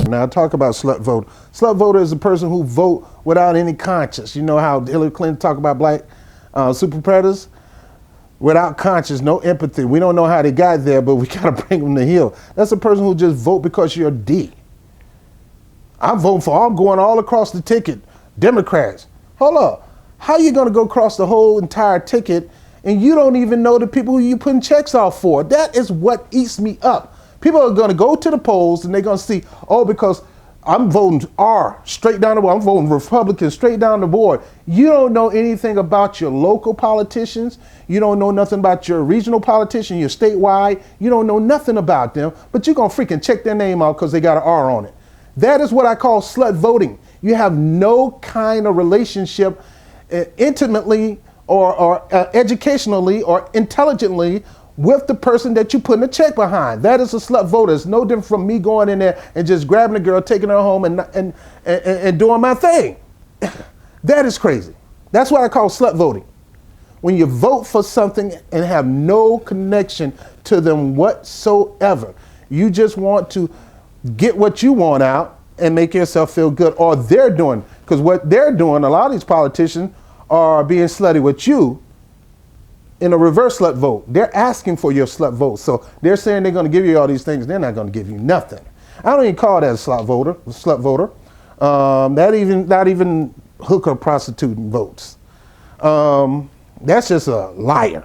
Now, I talk about slut voter. Slut voter is a person who vote without any conscience. You know how Hillary Clinton talk about black super predators? Without conscience, no empathy. We don't know how they got there, but we gotta bring them to heel. That's a person who just vote because you're a D. I'm voting for, I'm going all across the ticket. Democrats. Hold up. How are you gonna go across the whole entire ticket and you don't even know the people who you putting checks off for? That is what eats me up. People are going to go to the polls and they're going to see, oh, because I'm voting R straight down the board. I'm voting Republican straight down the board. You don't know anything about your local politicians. You don't know nothing about your regional politician, your statewide. You don't know nothing about them, but you're going to freaking check their name out because they got an R on it. That is what I call slut voting. You have no kind of relationship intimately or educationally or intelligently with the person that you putting a check behind. That is a slut voter. It's no different from me going in there and just grabbing a girl, taking her home and doing my thing. That is crazy. That's what I call slut voting. When you vote for something and have no connection to them whatsoever. You just want to get what you want out and make yourself feel good, or they're doing, because what they're doing, a lot of these politicians are being slutty with you in a reverse slut vote. They're asking for your slut vote. So they're saying they're going to give you all these things. They're not going to give you nothing. I don't even call that a slut voter. Not even hooker prostituting votes. That's just a liar.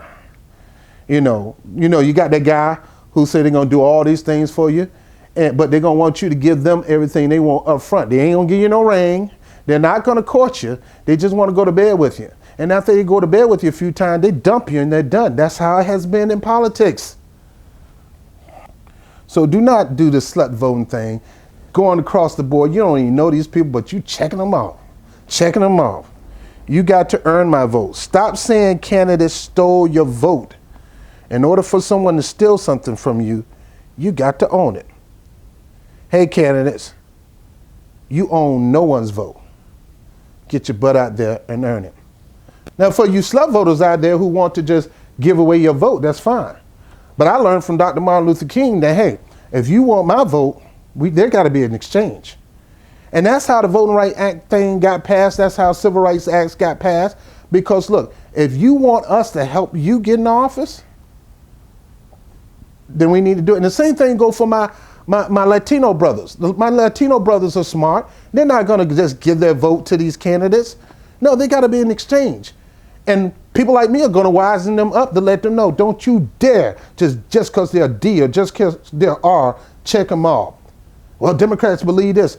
You got that guy who said they're going to do all these things for you, but they're going to want you to give them everything they want up front. They ain't going to give you no ring. They're not going to court you. They just want to go to bed with you. And after they go to bed with you a few times, they dump you and they're done. That's how it has been in politics. So do not do the slut voting thing. Going across the board, you don't even know these people, but you checking them off. Checking them off. You got to earn my vote. Stop saying candidates stole your vote. In order for someone to steal something from you, you got to own it. Hey, candidates, you own no one's vote. Get your butt out there and earn it. Now, for you slut voters out there who want to just give away your vote, that's fine. But I learned from Dr. Martin Luther King that, hey, if you want my vote, there got to be an exchange. And that's how the Voting Rights Act thing got passed. That's how Civil Rights Acts got passed. Because, look, if you want us to help you get in office, then we need to do it. And the same thing go for my Latino brothers. My Latino brothers are smart. They're not going to just give their vote to these candidates. No, they got to be an exchange. And people like me are going to wisen them up to let them know, don't you dare just because they're D or just because they're R, check them off. Well, Democrats believe this.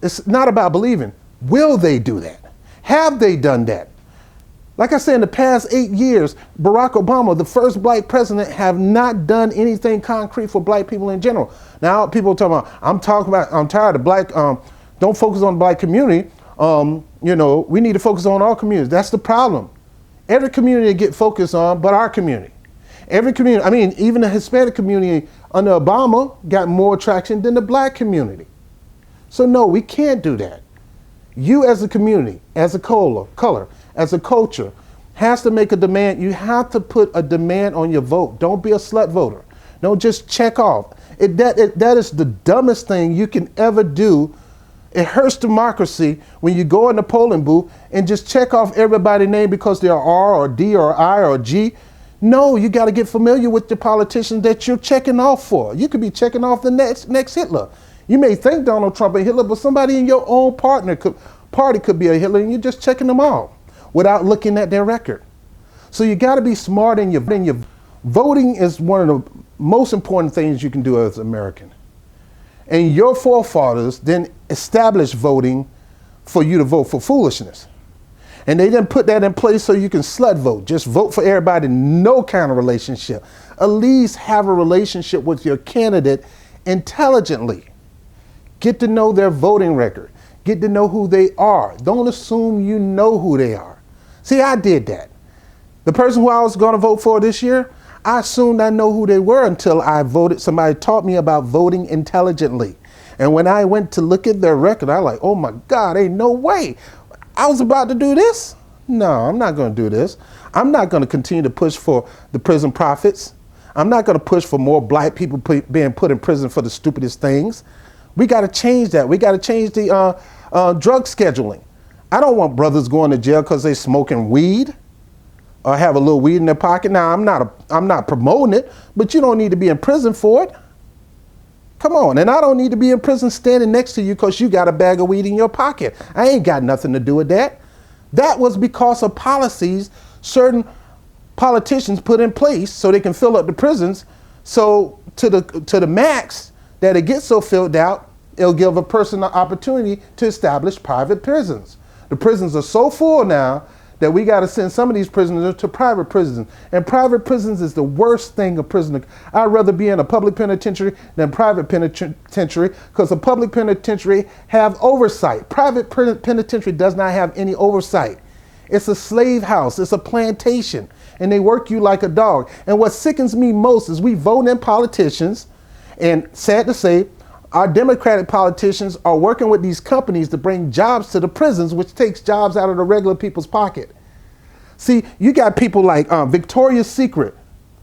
It's not about believing. Will they do that? Have they done that? Like I said, in the past 8 years, Barack Obama, the first black president, have not done anything concrete for black people in general. Now, people are talking about, I'm tired of black, don't focus on the black community. We need to focus on our communities. That's the problem. Every community get focused on, but our community. Every community, even the Hispanic community under Obama got more traction than the black community. So no, we can't do that. You as a community, as a color, as a culture, has to make a demand. You have to put a demand on your vote. Don't be a slut voter. Don't just check off. That is the dumbest thing you can ever do. It hurts democracy when you go in the polling booth and just check off everybody's name because they're R or D or I or G. No, you got to get familiar with the politicians that you're checking off for. You could be checking off the next Hitler. You may think Donald Trump a Hitler, but somebody in your own party could be a Hitler, and you're just checking them off without looking at their record. So you got to be smart in your voting. Is one of the most important things you can do as an American. And your forefathers then established voting for you to vote for foolishness. And they didn't put that in place so you can slut vote. Just vote for everybody, no kind of relationship. At least have a relationship with your candidate intelligently. Get to know their voting record. Get to know who they are. Don't assume you know who they are. See, I did that. The person who I was going to vote for this year, I assumed I know who they were until I voted. Somebody taught me about voting intelligently. And when I went to look at their record, I was like, oh my God, ain't no way. I was about to do this? No, I'm not going to do this. I'm not going to continue to push for the prison profits. I'm not going to push for more black people being put in prison for the stupidest things. We got to change that. We got to change the drug scheduling. I don't want brothers going to jail because they smoking weed or have a little weed in their pocket. Now, I'm not promoting it, but you don't need to be in prison for it. Come on. And I don't need to be in prison standing next to you because you got a bag of weed in your pocket. I ain't got nothing to do with that. That was because of policies certain politicians put in place so they can fill up the prisons. So to the max that it gets so filled out, it'll give a person an opportunity to establish private prisons. The prisons are so full now that we got to send some of these prisoners to private prisons. And private prisons is the worst thing a prisoner. I'd rather be in a public penitentiary than private penitentiary, because a public penitentiary have oversight. Private penitentiary does not have any oversight. It's a slave house. It's a plantation. And they work you like a dog. And what sickens me most is we vote in politicians, and sad to say, our Democratic politicians are working with these companies to bring jobs to the prisons, which takes jobs out of the regular people's pocket. See, you got people like Victoria's Secret.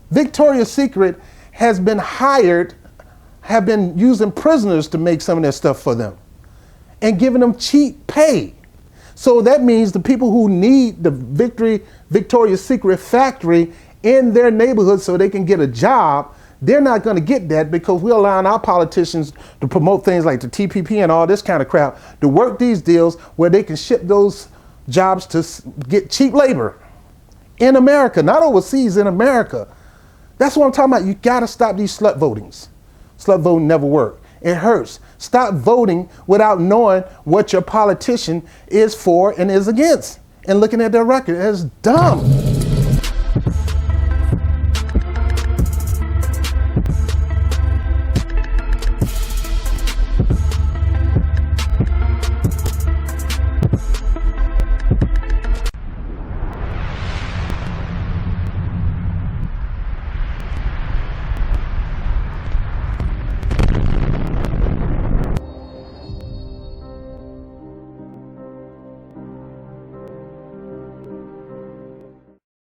Victoria's Secret has been hired, have been using prisoners to make some of their stuff for them and giving them cheap pay. So that means the people who need the Victoria's Secret factory in their neighborhood so they can get a job, they're not going to get that because we're allowing our politicians to promote things like the TPP and all this kind of crap to work these deals where they can ship those jobs to get cheap labor in America, not overseas, in America. That's what I'm talking about. You got to stop these slut votings. Slut voting never worked. It hurts. Stop voting without knowing what your politician is for and is against and looking at their record. It's dumb.